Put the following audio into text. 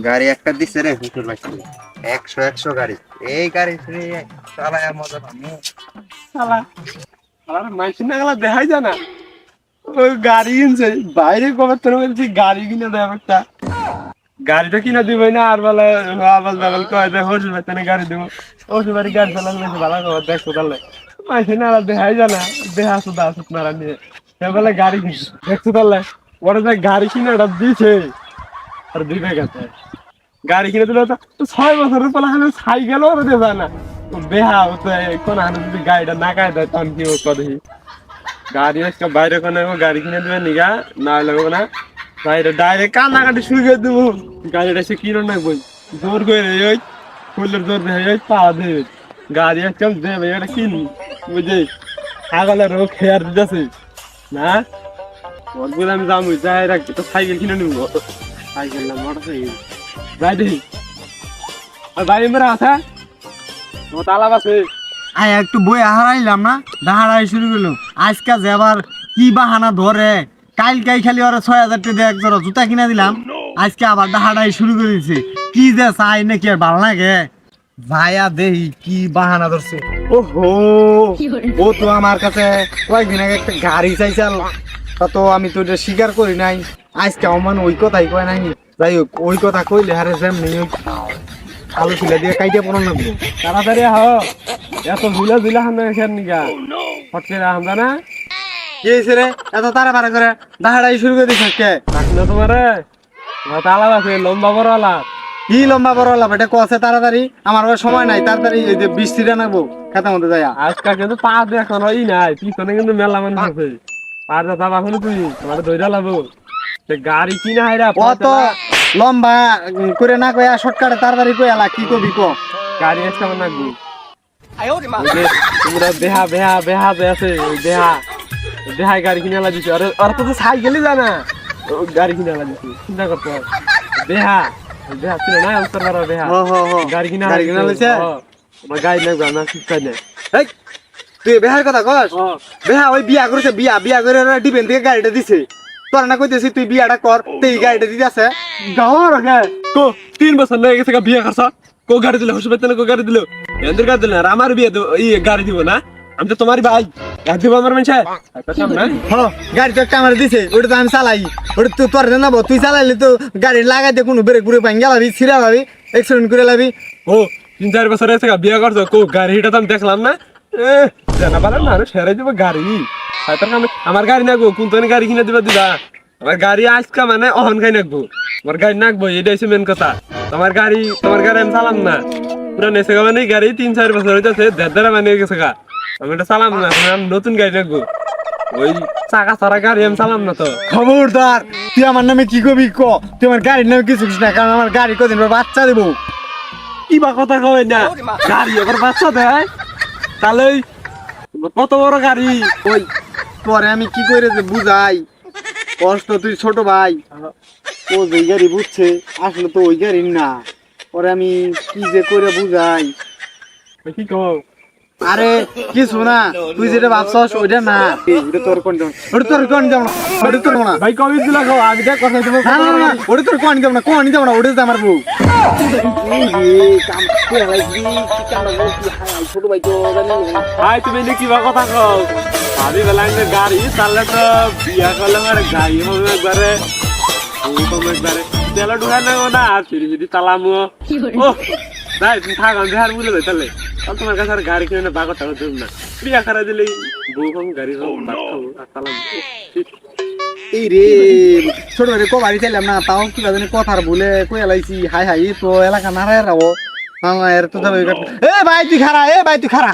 গাড়ি একটা দিচ্ছে রে হুজুর ভাই, 100 গাড়ি। এই গাড়ি চালায় মজা পাবো। শালা শালা মাইসিন না গেলা দেখাই যায় না। ওই গাড়ি কিনছে বাইরে কবে তোর বলছি গাড়ি কিনে দেয় একটা। গাড়িটা কিনা দিবই না আর বলে আবাল দাবাল কয় দেয় হসুর বাড়ি গাড়ি দেবো। হসুর বাড়ি গাড়ি চালানো বেশি ভালো খবর দেখছো তাহলে মাইসিন না দেখাই যায় না। দেহা সুদা আসুক মারা নিয়ে সে বলে গাড়ি কিনছে দেখছো তাহলে ওরা যে গাড়ি কিনে ওটা দিছে আর দিবে গেছে। গাড়ি কিনে দিলে তো 6 বছরের পর সাইকেলও ওরা দেবে না। বেহা কোন হানে যদি গাড়িটা না কায় দেয় তখন কি করে গাড়ি আজকে বাইরে কোনে গাড়ি কিনে দেবে নিগা না লাগবে না বাইরে ডাইরেক্ট কান্নাকাটি শুরু করে দেবো। গাড়িটা সে কিনো না বই জোর করে ওই ফুলের জোর দেয় পাওয়া দেবে গাড়ি আজকে দেবে এটা কিনি বুঝলি ছাগলের রোগ খেয়ার দিতেছে না ওর বলে আমি যাবো যাই রাখছি তো সাইকেল কিনে নেবো। সাইকেল না মোটর সাইকেল যাই দেখি আর গাড়ি মেরা আছে ও তালাব আছে। আয় একটু বই হারাইলাম না, দাঁড়াই শুরু করলো আজকে যে আবার কি বাহানা ধরে। কালকাই খালি ওরা 6000 টাকা দিয়ে একজোড়া জুতা কিনা দিলাম, আজকে আবার দাহাড়াই শুরু করে দিচ্ছে। কি যে চাই নাকি আর ভালো লাগে ভাইয়া দেহি কি বাহানা ধরছে। ওহো ও তো আমার কাছে কয়েকদিন আগে একটা গাড়ি চাইছাল, তা তো আমি তো এটা স্বীকার করি নাই। আজকে আমার ওই কথাই কয় নাই। যাই হোক ওই কথা কইলে হারে যেমনি আলু ছিলা দিয়ে কাইটে পড়ানো লাগবে। তাড়াতাড়ি হ এত ঝুলা ঝুলা হান খের নিগা ফটকে রাম জানা কি হয়েছে রে এত তাড়াতাড়ি করে দাহাড়াই শুরু করে দিস কে? না তোমারে তালাব আছে লম্বা বড় আলা কি লম্বা বড় লাভ এটা কছে তাড়াতাড়ি, আমার ওই সময় নাই। তাড়াতাড়ি এই যে বৃষ্টিটা নাকবো খেতের মধ্যে যাইয়া। আজকাল কিন্তু পা দেখানো ই নাই পিছনে কিন্তু মেলা মানুষ আছে পার যা যাবা হলো তুই তোমার দইরা লাবো সে গাড়ি কিনা হাইরা অত লম্বা করে না কইয়া শর্টকাটে তাড়াতাড়ি কই আলা কি কবি ক? গাড়ি আসতে আমার নাকবো তোমরা বেহা বেহা বেহা যে আছে ওই বেহা বেহায় গাড়ি কিনে আলা দিছে আর তো সাইকেলই জানা গাড়ি কিনে আলা দিছে চিন্তা করতে হয়। বেহা বেহা ছিল না উত্তর পাড়া বেহা গাড়ি কিনা লইছে আমার গাড়ি লাগবে না শিক্ষাই নেই। এই তুই বেহার কথা কস? বেহা ওই বিয়া করেছে, বিয়া করে ডিপেন থেকে গাড়িটা দিছে। তোর না কইতেছি তুই বিয়াটা কর, তুই গাড়িটা দিতে আছে গাওয়ার আগে কো 3 বছর লেগে গেছে বিয়ে করছ কো গাড়ি দিল হসপিটালে কো গাড়ি দিল এদের গাড়ি দিল না আমার বিয়ে এই গাড়ি দিব না আমি তো তোমারই ভাই গাড়ি দিব আমার মানুষ গাড়ি তো একটা আমার দিছে ওটা তো আমি চালাই ওটা তো তোর জানাবো তুই চালাইলে তো গাড়ি লাগাই দে কোনো ব্রেক ব্রেক ভাঙ গেলাবি ছিঁড়া লাবি অ্যাক্সিডেন্ট করে লাবি। ও 3-4 বছর হয়েছে বিয়ে করছো কো গাড়িটা তো আমি দেখলাম না জানা পারলাম না সেরাই দিব গাড়ি আমার গাড়ি নাকবো কোন গাড়ি কিনে দিবা দিবা আমার গাড়ি আজকা মানে অহন খাই নাকবো আমার গাড়ি নাকবো এটাই হচ্ছে মেন কথা। তোমার গাড়ি আমি চালাম না পুরা নেছে মানে গাড়ি 3-4 বছর হইতেছে দেড় মানে গেছে গা আমি এটা চালাম না আমি নতুন গাড়ি নাকবো ওই চাকা ছাড়া গাড়ি আমি চালাম না। তো খবরদার তুই আমার নামে কি কবি ক? তুই আমার গাড়ির নামে কিছু না, কারণ আমার গাড়ি কদিন পর বাচ্চা দেবো। কি বা কথা কই না গাড়ি আবার বাচ্চা দেয় তাহলে কত বড় গাড়ি ওই পরে আমি কি করে যে বুঝাই কষ্ট, তুই ছোট ভাই ও যে গাড়ি বুঝছে আসলে তো ওই গাড়ি না। পরে আমি কি যে করে বুঝাই কি কও? আরে কিছু না, তুই যেটা ভাবছস ওইটা না, ওটা তোর কোন যাব ওটা তোর কোন যাব না ওটা তোর না ভাই কবি দিলা গো আগে দেখ কথা দেব না না না ওটা তোর কোন যাব না কোন যাব না ওটা আমার বউ। এই কাম করে লাগবি কি কাম করবি হাই ছোট ভাই তো জানি ভাই তুমি কি বা কথা কও ভাবি বেলাঙ্গে গাড়ি তাহলে তো বিয়া করলে আমার গাড়ি হবে একবারে ও তো একবারে তেল ঢুকা না না ফিরি ফিরি চালামু ও ভাই তুমি থাক আমি বিহার বুঝলে যাই তাহলে তোমার কাছে আর গাড়ি কিনে বাগর টাকা দেব না বিয়া করা দিলেই বউ কম গাড়ি সব ভাত খাবো আর চালাম। এই রে ছোট ভাই কো বাড়ি চাইলাম না তাও কি জানি কথার ভুলে কই এলাইছি হাই হাই তো এলাকা নারায় রাও না এর তো যাবে। এ ভাই তুই খারা, এ ভাই তুই খারা।